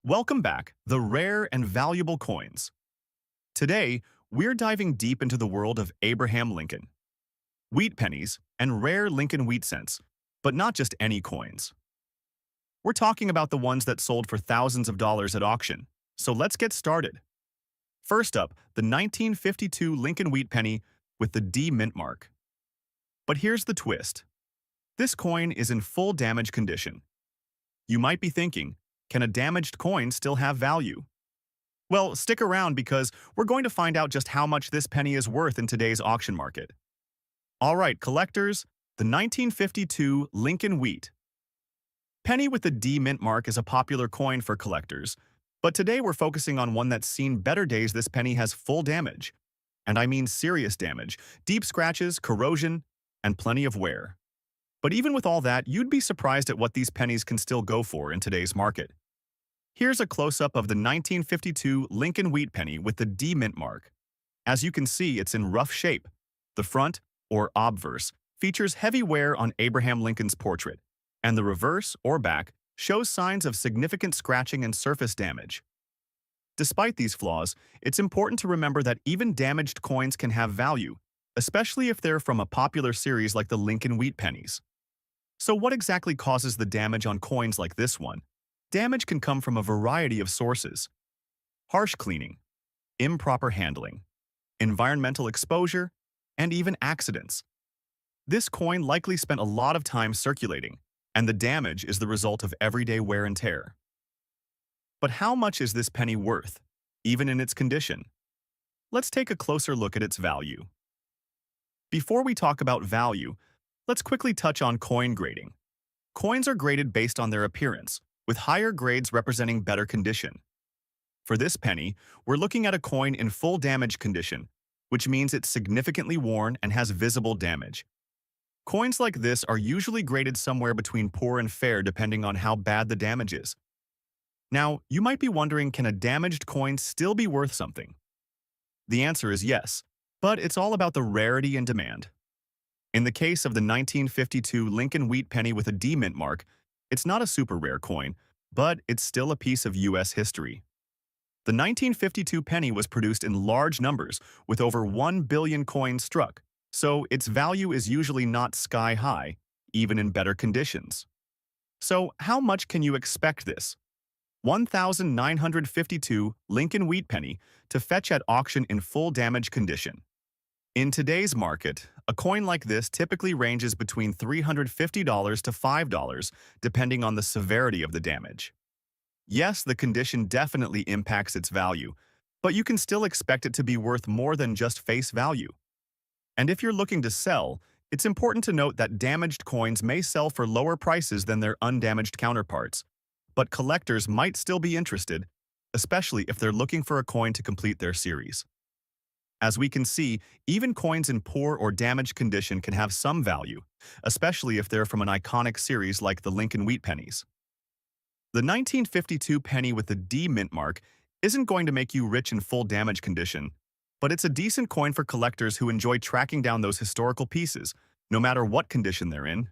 Welcome back, the rare and valuable coins. Today, we're diving deep into the world of Abraham Lincoln, wheat pennies, and rare Lincoln wheat cents, but not just any coins. We're talking about the ones that sold for thousands of dollars at auction. So let's get started. First up, the 1952 Lincoln wheat penny with the Dmint mark. But here's the twist. This coin is in full damage condition. You might be thinking, can a damaged coin still have value? Well, stick around because we're going to find out just how much this penny is worth in today's auction market. All right, collectors, the 1952 Lincoln Wheat. Penny with the Dmint mark is a popular coin for collectors, but today we're focusing on one that's seen better days. This penny has full damage. And I mean serious damage, deep scratches, corrosion, and plenty of wear. But even with all that, you'd be surprised at what these pennies can still go for in today's market. Here's a close-up of the 1952 Lincoln wheat penny with the Dmint mark. As you can see, it's in rough shape. The front, or obverse, features heavy wear on Abraham Lincoln's portrait, and the reverse, or back, shows signs of significant scratching and surface damage. Despite these flaws, it's important to remember that even damaged coins can have value, especially if they're from a popular series like the Lincoln wheat pennies. So what exactly causes the damage on coins like this one? Damage can come from a variety of sources. Harsh cleaning, improper handling, environmental exposure, and even accidents. This coin likely spent a lot of time circulating, and the damage is the result of everyday wear and tear. But how much is this penny worth, even in its condition? Let's take a closer look at its value. Before we talk about value, let's quickly touch on coin grading. Coins are graded based on their appearance, with higher grades representing better condition. For this penny, we're looking at a coin in full damage condition, which means it's significantly worn and has visible damage. Coins like this are usually graded somewhere between poor and fair depending on how bad the damage is. Now, you might be wondering, can a damaged coin still be worth something? The answer is yes, but it's all about the rarity and demand. In the case of the 1952 Lincoln wheat penny with a Dmint mark, it's not a super rare coin, but it's still a piece of U.S. history. The 1952 penny was produced in large numbers, with over 1 billion coins struck, so its value is usually not sky high, even in better conditions. So how much can you expect this 1,952 Lincoln wheat penny to fetch at auction in full damage condition? In today's market, a coin like this typically ranges between $350 to $5, depending on the severity of the damage. Yes, the condition definitely impacts its value, but you can still expect it to be worth more than just face value. And if you're looking to sell, it's important to note that damaged coins may sell for lower prices than their undamaged counterparts, but collectors might still be interested, especially if they're looking for a coin to complete their series. As we can see, even coins in poor or damaged condition can have some value, especially if they're from an iconic series like the Lincoln wheat pennies. The 1952 penny with the Dmint mark isn't going to make you rich in full damage condition, but it's a decent coin for collectors who enjoy tracking down those historical pieces, no matter what condition they're in.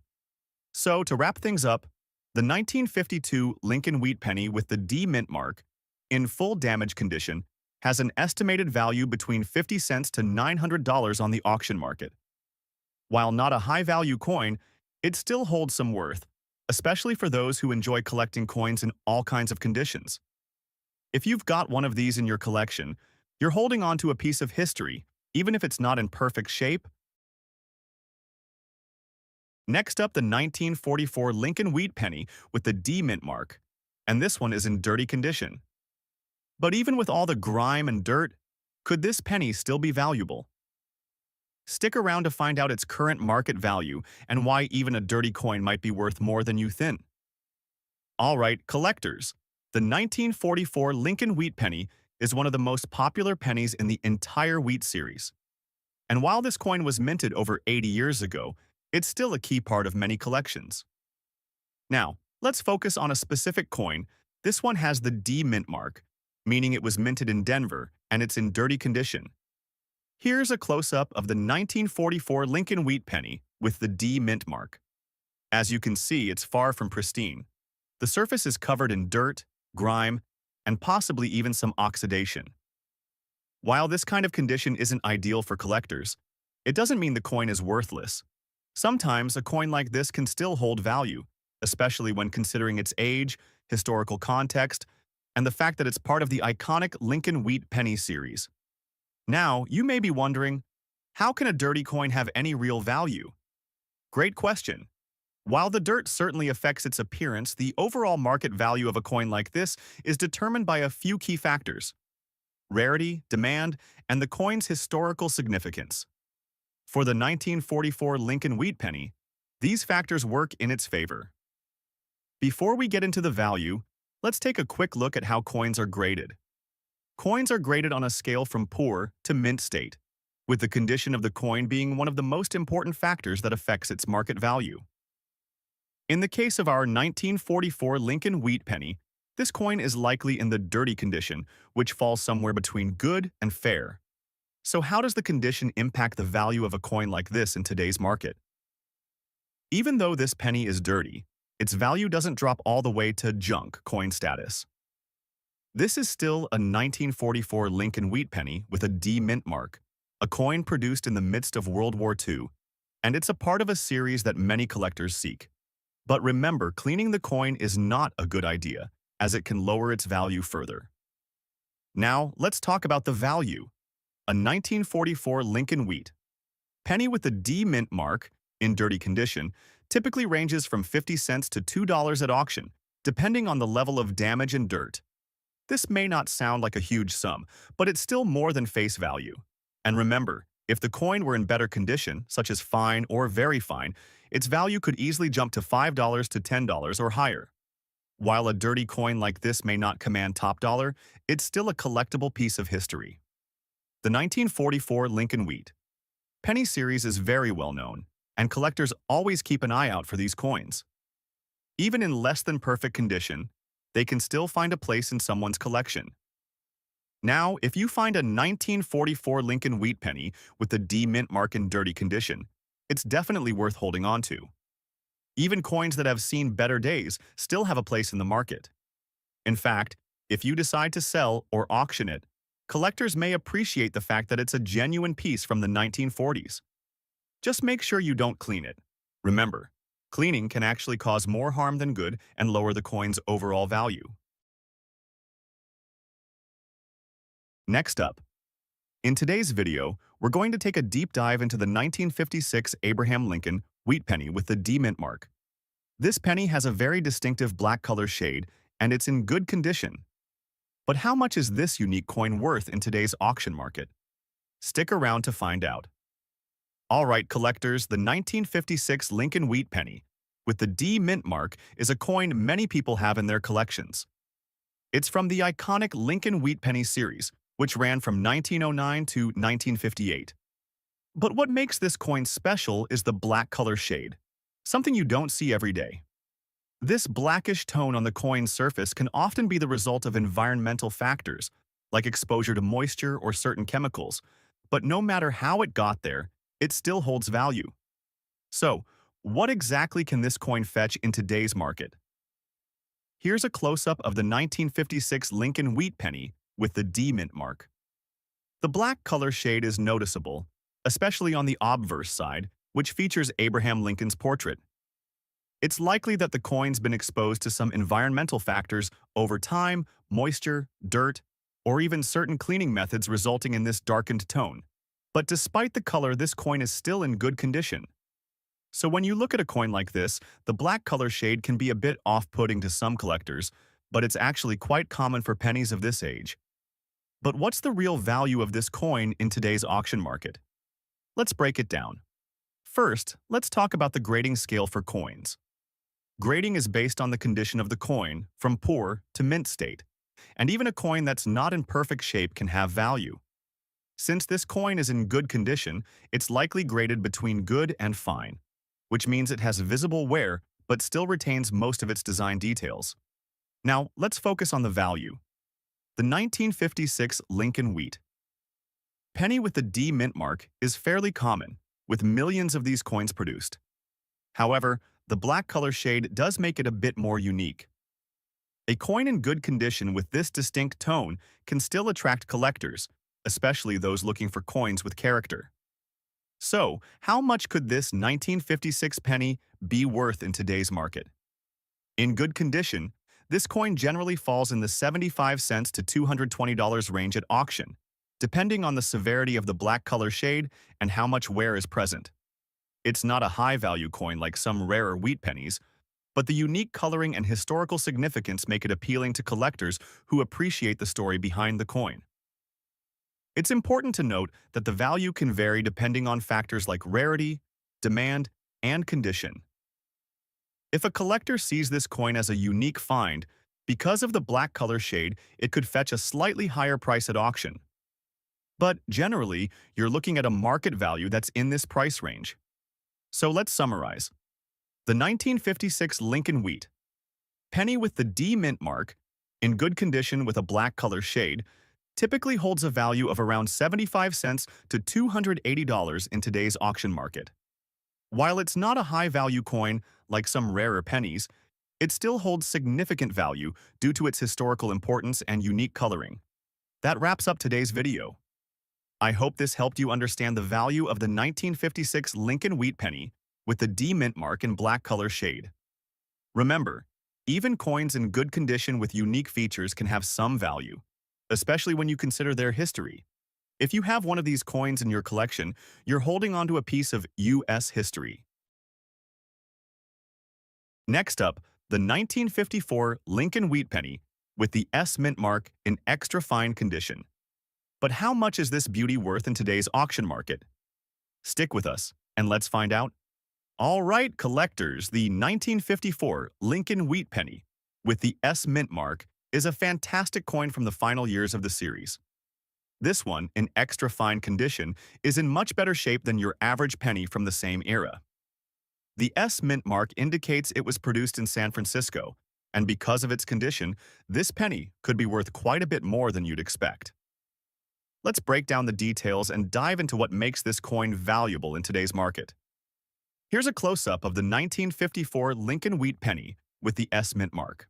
So, to wrap things up, the 1952 Lincoln wheat penny with the Dmint mark, in full damage condition, has an estimated value between 50 cents to $900 on the auction market. While not a high-value coin, it still holds some worth, especially for those who enjoy collecting coins in all kinds of conditions. If you've got one of these in your collection, you're holding on to a piece of history, even if it's not in perfect shape. Next up, the 1944 Lincoln wheat penny with the Dmint mark, and this one is in dirty condition. But even with all the grime and dirt, could this penny still be valuable? Stick around to find out its current market value and why even a dirty coin might be worth more than you think. Alright, collectors, the 1944 Lincoln wheat penny is one of the most popular pennies in the entire wheat series. And while this coin was minted over 80 years ago, it's still a key part of many collections. Now, let's focus on a specific coin. This one has the Dmint mark, meaning it was minted in Denver and it's in dirty condition. Here's a close-up of the 1944 Lincoln wheat penny with the Dmint mark. As you can see, it's far from pristine. The surface is covered in dirt, grime, and possibly even some oxidation. While this kind of condition isn't ideal for collectors, it doesn't mean the coin is worthless. Sometimes a coin like this can still hold value, especially when considering its age, historical context, and the fact that it's part of the iconic Lincoln Wheat Penny series. Now, you may be wondering, how can a dirty coin have any real value? Great question. While the dirt certainly affects its appearance, the overall market value of a coin like this is determined by a few key factors: rarity, demand, and the coin's historical significance. For the 1944 Lincoln Wheat Penny, these factors work in its favor. Before we get into the value, let's take a quick look at how coins are graded. Coins are graded on a scale from poor to mint state, with the condition of the coin being one of the most important factors that affects its market value. In the case of our 1944 Lincoln Wheat Penny, this coin is likely in the dirty condition, which falls somewhere between good and fair. So how does the condition impact the value of a coin like this in today's market? Even though this penny is dirty, its value doesn't drop all the way to junk coin status. This is still a 1944 Lincoln Wheat Penny with a Dmint mark, a coin produced in the midst of World War II, and it's a part of a series that many collectors seek. But remember, cleaning the coin is not a good idea, as it can lower its value further. Now, let's talk about the value. A 1944 Lincoln Wheat Penny with the Dmint mark, in dirty condition, typically ranges from 50 cents to $2 at auction, depending on the level of damage and dirt. This may not sound like a huge sum, but it's still more than face value. And remember, if the coin were in better condition, such as fine or very fine, its value could easily jump to $5 to $10 or higher. While a dirty coin like this may not command top dollar, it's still a collectible piece of history. The 1944 Lincoln Wheat Penny series is very well known, and collectors always keep an eye out for these coins. Even in less than perfect condition, they can still find a place in someone's collection. Now, if you find a 1944 Lincoln Wheat Penny with the Dmint mark in dirty condition, it's definitely worth holding on to. Even coins that have seen better days still have a place in the market. In fact, if you decide to sell or auction it, collectors may appreciate the fact that it's a genuine piece from the 1940s. Just make sure you don't clean it. Remember, cleaning can actually cause more harm than good and lower the coin's overall value. Next up, in today's video, we're going to take a deep dive into the 1956 Abraham Lincoln Wheat Penny with the Dmint mark. This penny has a very distinctive black color shade, and it's in good condition. But how much is this unique coin worth in today's auction market? Stick around to find out. Alright collectors, the 1956 Lincoln Wheat Penny with the Dmint mark is a coin many people have in their collections. It's from the iconic Lincoln Wheat Penny series, which ran from 1909 to 1958. But what makes this coin special is the black color shade, something you don't see every day. This blackish tone on the coin's surface can often be the result of environmental factors, like exposure to moisture or certain chemicals, but no matter how it got there, it still holds value. So, what exactly can this coin fetch in today's market? Here's a close-up of the 1956 Lincoln Wheat Penny with the Dmint mark. The black color shade is noticeable, especially on the obverse side, which features Abraham Lincoln's portrait. It's likely that the coin's been exposed to some environmental factors over time, moisture, dirt, or even certain cleaning methods resulting in this darkened tone. But despite the color, this coin is still in good condition. So when you look at a coin like this, the black color shade can be a bit off-putting to some collectors, but it's actually quite common for pennies of this age. But what's the real value of this coin in today's auction market? Let's break it down. First, let's talk about the grading scale for coins. Grading is based on the condition of the coin, from poor to mint state, and even a coin that's not in perfect shape can have value. Since this coin is in good condition, it's likely graded between good and fine, which means it has visible wear but still retains most of its design details. Now, let's focus on the value. The 1956 Lincoln Wheat Penny with the Dmint mark is fairly common, with millions of these coins produced. However, the black color shade does make it a bit more unique. A coin in good condition with this distinct tone can still attract collectors, especially those looking for coins with character. So, how much could this 1956 penny be worth in today's market? In good condition, this coin generally falls in the 75 cents to $220 range at auction, depending on the severity of the black color shade and how much wear is present. It's not a high-value coin like some rarer wheat pennies, but the unique coloring and historical significance make it appealing to collectors who appreciate the story behind the coin. It's important to note that the value can vary depending on factors like rarity, demand, and condition. If a collector sees this coin as a unique find, because of the black color shade, it could fetch a slightly higher price at auction. But generally, you're looking at a market value that's in this price range. So let's summarize. The 1956 Lincoln Wheat penny with the Dmint mark, in good condition with a black color shade, typically holds a value of around 75 cents to $280 in today's auction market. While it's not a high-value coin like some rarer pennies, it still holds significant value due to its historical importance and unique coloring. That wraps up today's video. I hope this helped you understand the value of the 1956 Lincoln Wheat penny with the Dmint mark in black color shade. Remember, even coins in good condition with unique features can have some value, especially when you consider their history. If you have one of these coins in your collection, you're holding onto a piece of U.S. history. Next up, the 1954 Lincoln Wheat penny with the Smint mark in extra fine condition. But how much is this beauty worth in today's auction market? Stick with us, and let's find out. All right, collectors, the 1954 Lincoln Wheat penny with the Smint mark is a fantastic coin from the final years of the series. This one, in extra fine condition, is in much better shape than your average penny from the same era. The Smint mark indicates it was produced in San Francisco, and because of its condition, this penny could be worth quite a bit more than you'd expect. Let's break down the details and dive into what makes this coin valuable in today's market. Here's a close-up of the 1954 Lincoln Wheat penny with the Smint mark.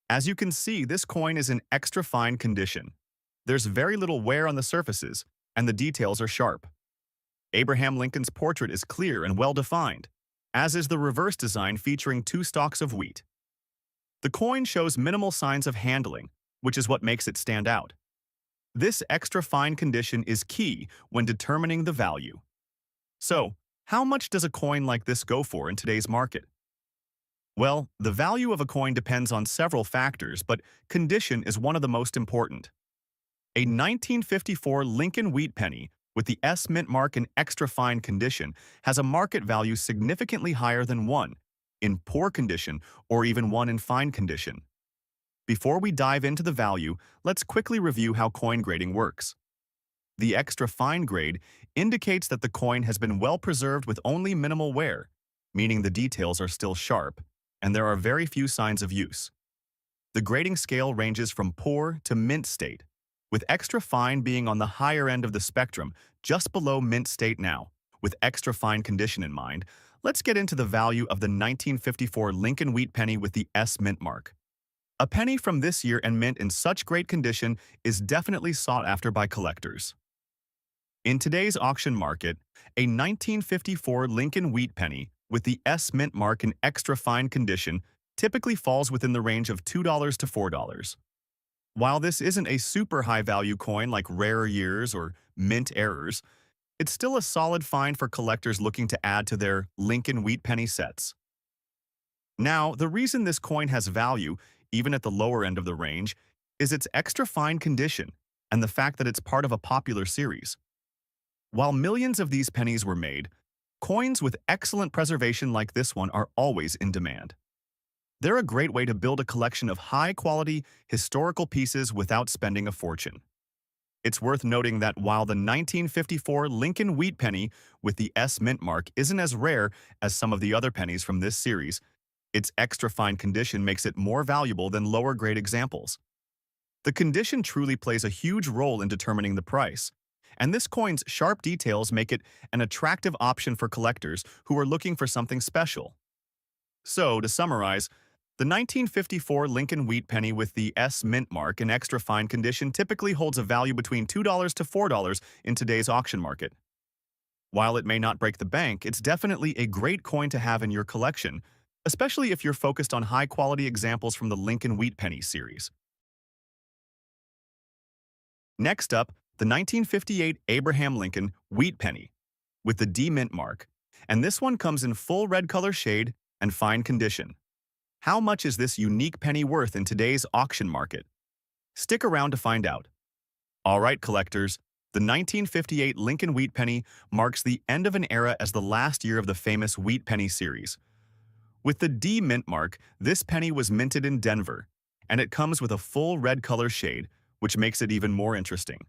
As you can see, this coin is in extra fine condition. There's very little wear on the surfaces, and the details are sharp. Abraham Lincoln's portrait is clear and well-defined, as is the reverse design featuring 2 stalks of wheat. The coin shows minimal signs of handling, which is what makes it stand out. This extra fine condition is key when determining the value. So, how much does a coin like this go for in today's market? Well, the value of a coin depends on several factors, but condition is one of the most important. A 1954 Lincoln Wheat penny with the Smint mark in extra fine condition has a market value significantly higher than one in poor condition or even one in fine condition. Before we dive into the value, let's quickly review how coin grading works. The extra fine grade indicates that the coin has been well preserved with only minimal wear, meaning the details are still sharp, and there are very few signs of use. The grading scale ranges from poor to mint state, with extra fine being on the higher end of the spectrum, just below mint state now. With extra fine condition in mind, let's get into the value of the 1954 Lincoln Wheat penny with the Smint mark. A penny from this year and mint in such great condition is definitely sought after by collectors. In today's auction market, a 1954 Lincoln Wheat penny with the Smint mark in extra fine condition typically falls within the range of $2 to $4. While this isn't a super high-value coin like rarer years or mint errors, it's still a solid find for collectors looking to add to their Lincoln Wheat penny sets. Now, the reason this coin has value, even at the lower end of the range, is its extra fine condition and the fact that it's part of a popular series. While millions of these pennies were made, coins with excellent preservation like this one are always in demand. They're a great way to build a collection of high-quality, historical pieces without spending a fortune. It's worth noting that while the 1954 Lincoln Wheat penny with the Smint mark isn't as rare as some of the other pennies from this series, its extra fine condition makes it more valuable than lower-grade examples. The condition truly plays a huge role in determining the price, and this coin's sharp details make it an attractive option for collectors who are looking for something special. So, to summarize, The 1954 Lincoln Wheat Penny with the Smint mark in extra fine condition typically holds a value between $2 to $4 in today's auction market. While it may not break the bank, it's definitely a great coin to have in your collection, especially if you're focused on high-quality examples from the Lincoln Wheat Penny series. Next up, the 1958 Abraham Lincoln Wheat Penny with the Dmint mark, and this one comes in full red color shade and fine condition. How much is this unique penny worth in today's auction market? Stick around to find out. All right, collectors, the 1958 Lincoln Wheat Penny marks the end of an era as the last year of the famous Wheat Penny series. With the Dmint mark, this penny was minted in Denver, and it comes with a full red color shade, which makes it even more interesting.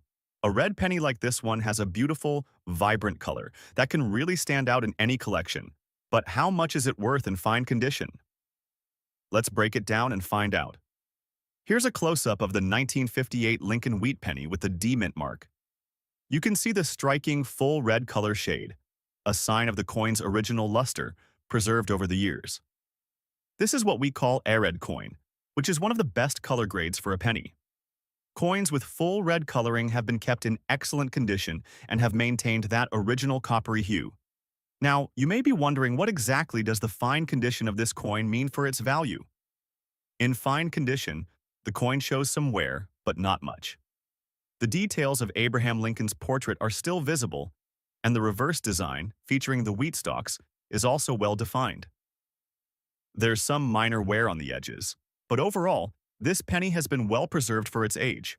A red penny like this one has a beautiful, vibrant color that can really stand out in any collection. But how much is it worth in fine condition? Let's break it down and find out. Here's a close-up of the 1958 Lincoln Wheat Penny with the Dmint mark. You can see the striking full red color shade, a sign of the coin's original luster, preserved over the years. This is what we call a red coin, which is one of the best color grades for a penny. Coins with full red coloring have been kept in excellent condition and have maintained that original coppery hue. Now, you may be wondering, what exactly does the fine condition of this coin mean for its value? In fine condition, the coin shows some wear, but not much. The details of Abraham Lincoln's portrait are still visible, and the reverse design, featuring the wheat stalks, is also well defined. There's some minor wear on the edges, but overall, this penny has been well preserved for its age.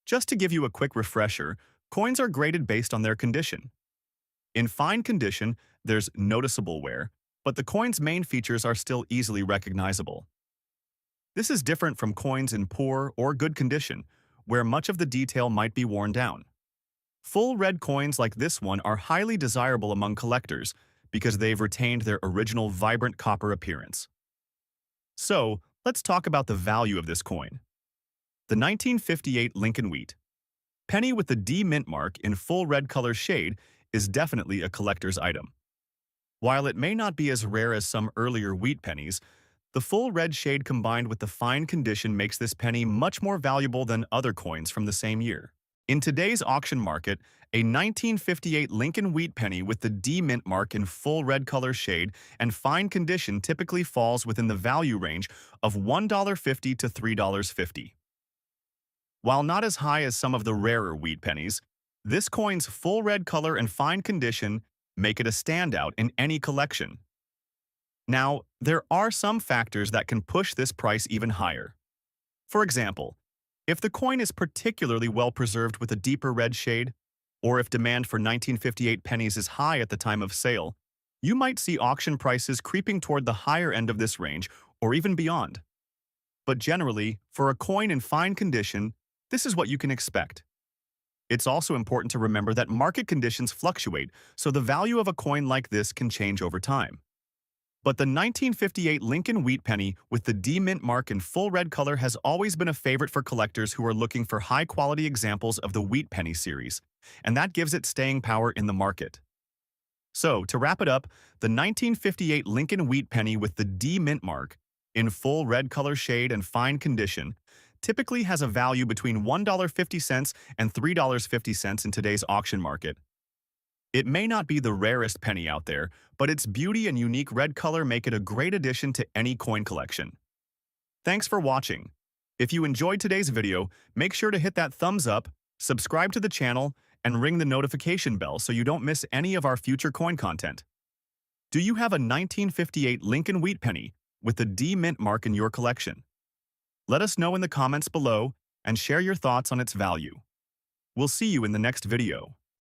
Just to give you a quick refresher, coins are graded based on their condition. In fine condition, there's noticeable wear, but the coin's main features are still easily recognizable. This is different from coins in poor or good condition, where much of the detail might be worn down. Full red coins like this one are highly desirable among collectors because they've retained their original vibrant copper appearance. So, let's talk about the value of this coin. The 1958 Lincoln Wheat Penny with the Dmint mark in full red color shade is definitely a collector's item. While it may not be as rare as some earlier wheat pennies, the full red shade combined with the fine condition makes this penny much more valuable than other coins from the same year. In today's auction market, a 1958 Lincoln Wheat Penny with the Dmint mark in full red color shade and fine condition typically falls within the value range of $1.50 to $3.50. While not as high as some of the rarer wheat pennies, this coin's full red color and fine condition make it a standout in any collection. Now, there are some factors that can push this price even higher. For example, if the coin is particularly well preserved with a deeper red shade, or if demand for 1958 pennies is high at the time of sale, you might see auction prices creeping toward the higher end of this range or even beyond. But generally, for a coin in fine condition, this is what you can expect. It's also important to remember that market conditions fluctuate, so the value of a coin like this can change over time. But the 1958 Lincoln Wheat Penny with the Dmint mark in full red color has always been a favorite for collectors who are looking for high-quality examples of the Wheat Penny series, and that gives it staying power in the market. So, to wrap it up, the 1958 Lincoln Wheat Penny with the Dmint mark in full red color shade and fine condition typically has a value between $1.50 and $3.50 in today's auction market. It may not be the rarest penny out there, but its beauty and unique red color make it a great addition to any coin collection. Thanks for watching. If you enjoyed today's video, make sure to hit that thumbs up, subscribe to the channel, and ring the notification bell so you don't miss any of our future coin content. Do you have a 1958 Lincoln Wheat Penny with the Dmint mark in your collection? Let us know in the comments below and share your thoughts on its value. We'll see you in the next video.